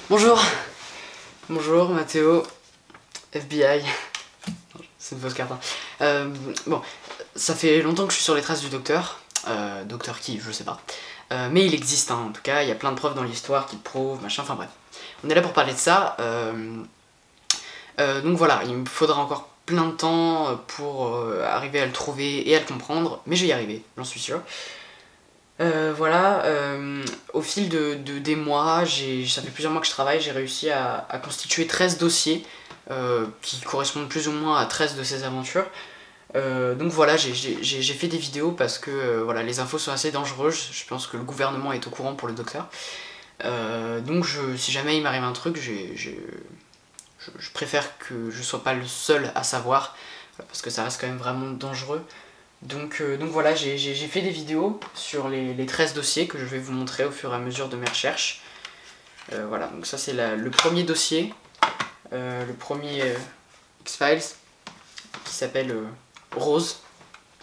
Bonjour. Bonjour Mathéo, FBI. C'est une fausse carte. Bon, ça fait longtemps que je suis sur les traces du docteur. Docteur qui, je sais pas. Mais il existe, hein, en tout cas, il y a plein de preuves dans l'histoire qui le prouvent, machin, enfin bref. On est là pour parler de ça. Donc voilà, il me faudra encore plein de temps pour arriver à le trouver et à le comprendre, mais je vais y arriver, j'en suis sûr. Voilà, au fil des mois, ça fait plusieurs mois que je travaille, j'ai réussi à constituer 13 dossiers qui correspondent plus ou moins à 13 de ces aventures. Donc voilà, j'ai fait des vidéos parce que voilà, les infos sont assez dangereuses, je pense que le gouvernement est au courant pour le docteur. Donc si jamais il m'arrive un truc, je préfère que je sois pas le seul à savoir, parce que ça reste quand même vraiment dangereux. Donc voilà, j'ai fait des vidéos sur les 13 dossiers que je vais vous montrer au fur et à mesure de mes recherches. Voilà, donc ça c'est le premier dossier, le premier X-Files, qui s'appelle Rose.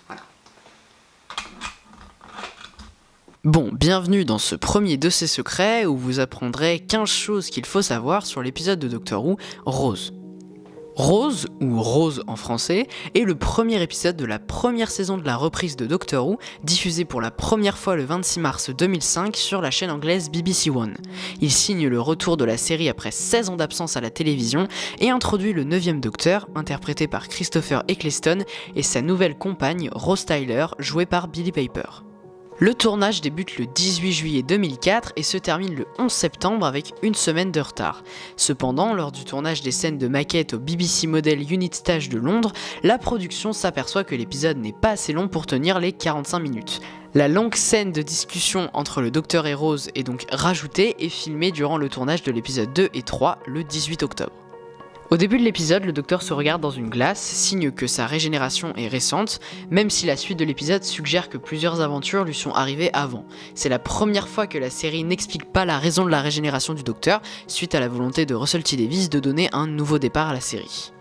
Voilà. Bon, bienvenue dans ce premier dossier secret où vous apprendrez 15 choses qu'il faut savoir sur l'épisode de Doctor Who, Rose. Rose, ou Rose en français, est le premier épisode de la première saison de la reprise de Doctor Who, diffusée pour la première fois le 26 mars 2005 sur la chaîne anglaise BBC One. Il signe le retour de la série après 16 ans d'absence à la télévision et introduit le 9e Docteur, interprété par Christopher Eccleston, et sa nouvelle compagne, Rose Tyler, jouée par Billie Piper. Le tournage débute le 18 juillet 2004 et se termine le 11 septembre avec une semaine de retard. Cependant, lors du tournage des scènes de maquette au BBC Model Unit Stage de Londres, la production s'aperçoit que l'épisode n'est pas assez long pour tenir les 45 minutes. La longue scène de discussion entre le Docteur et Rose est donc rajoutée et filmée durant le tournage de l'épisode 2 et 3 le 18 octobre. Au début de l'épisode, le docteur se regarde dans une glace, signe que sa régénération est récente, même si la suite de l'épisode suggère que plusieurs aventures lui sont arrivées avant. C'est la première fois que la série n'explique pas la raison de la régénération du docteur, suite à la volonté de Russell T Davies de donner un nouveau départ à la série.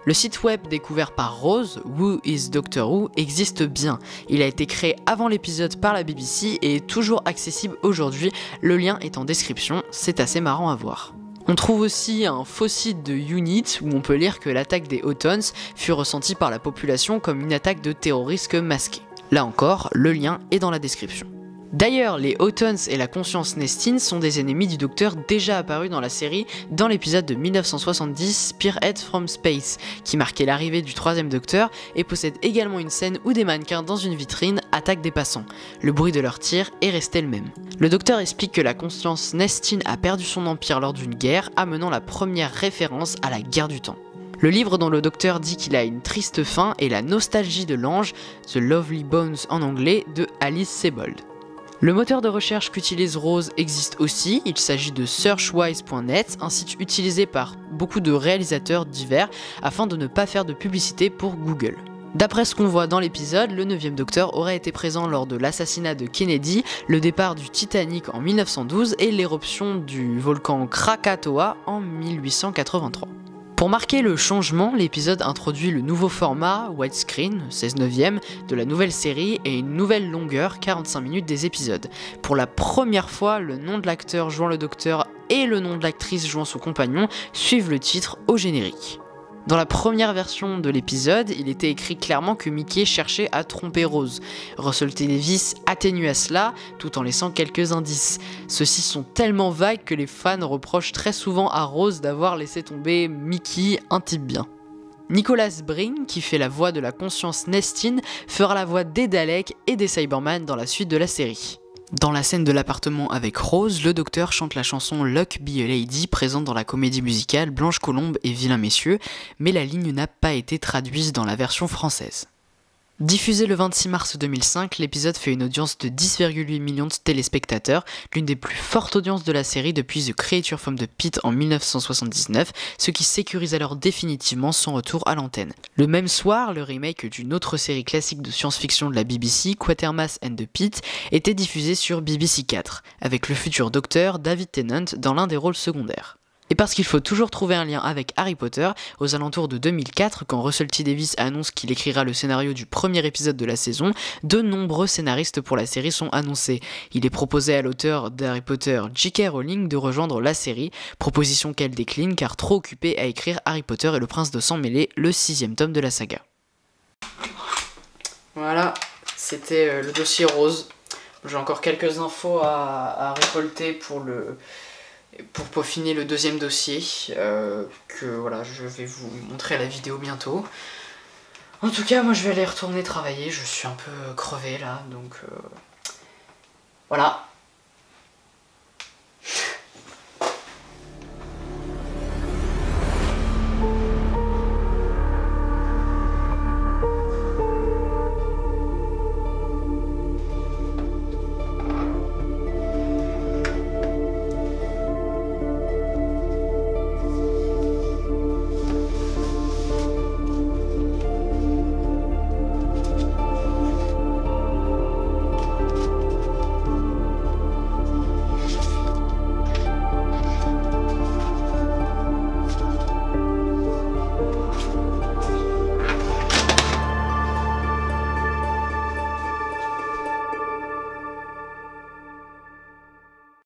Le site web découvert par Rose, Who is Doctor Who, existe bien. Il a été créé avant l'épisode par la BBC et est toujours accessible aujourd'hui, le lien est en description, c'est assez marrant à voir. On trouve aussi un faux site de Unit où on peut lire que l'attaque des Autons fut ressentie par la population comme une attaque de terroristes masqués. Là encore, le lien est dans la description. D'ailleurs, les Autons et la conscience Nestine sont des ennemis du docteur déjà apparus dans la série dans l'épisode de 1970 Spearhead from Space, qui marquait l'arrivée du 3e docteur et possède également une scène où des mannequins dans une vitrine attaquent des passants. Le bruit de leurs tirs est resté le même. Le docteur explique que la conscience Nestine a perdu son empire lors d'une guerre, amenant la première référence à la guerre du temps. Le livre dont le docteur dit qu'il a une triste fin est La nostalgie de l'ange, The Lovely Bones en anglais, de Alice Sebold. Le moteur de recherche qu'utilise Rose existe aussi, il s'agit de searchwise.net, un site utilisé par beaucoup de réalisateurs divers afin de ne pas faire de publicité pour Google. D'après ce qu'on voit dans l'épisode, le 9e Docteur aurait été présent lors de l'assassinat de Kennedy, le départ du Titanic en 1912 et l'éruption du volcan Krakatoa en 1883. Pour marquer le changement, l'épisode introduit le nouveau format widescreen, 16:9, de la nouvelle série et une nouvelle longueur, 45 minutes des épisodes. Pour la première fois, le nom de l'acteur jouant le docteur et le nom de l'actrice jouant son compagnon suivent le titre au générique. Dans la première version de l'épisode, il était écrit clairement que Mickey cherchait à tromper Rose. Russell T Davies atténua cela tout en laissant quelques indices. Ceux-ci sont tellement vagues que les fans reprochent très souvent à Rose d'avoir laissé tomber Mickey, un type bien. Nicholas Breen, qui fait la voix de la conscience Nestine, fera la voix des Daleks et des Cybermen dans la suite de la série. Dans la scène de l'appartement avec Rose, le docteur chante la chanson Luck Be a Lady présente dans la comédie musicale Blanche Colombe et Vilain Messieurs, mais la ligne n'a pas été traduite dans la version française. Diffusé le 26 mars 2005, l'épisode fait une audience de 10,8 millions de téléspectateurs, l'une des plus fortes audiences de la série depuis The Creature from the Pit en 1979, ce qui sécurise alors définitivement son retour à l'antenne. Le même soir, le remake d'une autre série classique de science-fiction de la BBC, Quatermass and the Pit, était diffusé sur BBC 4, avec le futur docteur David Tennant dans l'un des rôles secondaires. Et parce qu'il faut toujours trouver un lien avec Harry Potter, aux alentours de 2004, quand Russell T Davies annonce qu'il écrira le scénario du premier épisode de la saison, de nombreux scénaristes pour la série sont annoncés. Il est proposé à l'auteur d'Harry Potter, J.K. Rowling, de rejoindre la série, proposition qu'elle décline car trop occupée à écrire Harry Potter et le Prince de Sang Mêlé, le 6e tome de la saga. Voilà, c'était le dossier rose. J'ai encore quelques infos à récolter pour peaufiner le deuxième dossier, que voilà, je vais vous montrer à la vidéo bientôt. En tout cas, moi je vais aller retourner travailler, je suis un peu crevé là, donc voilà.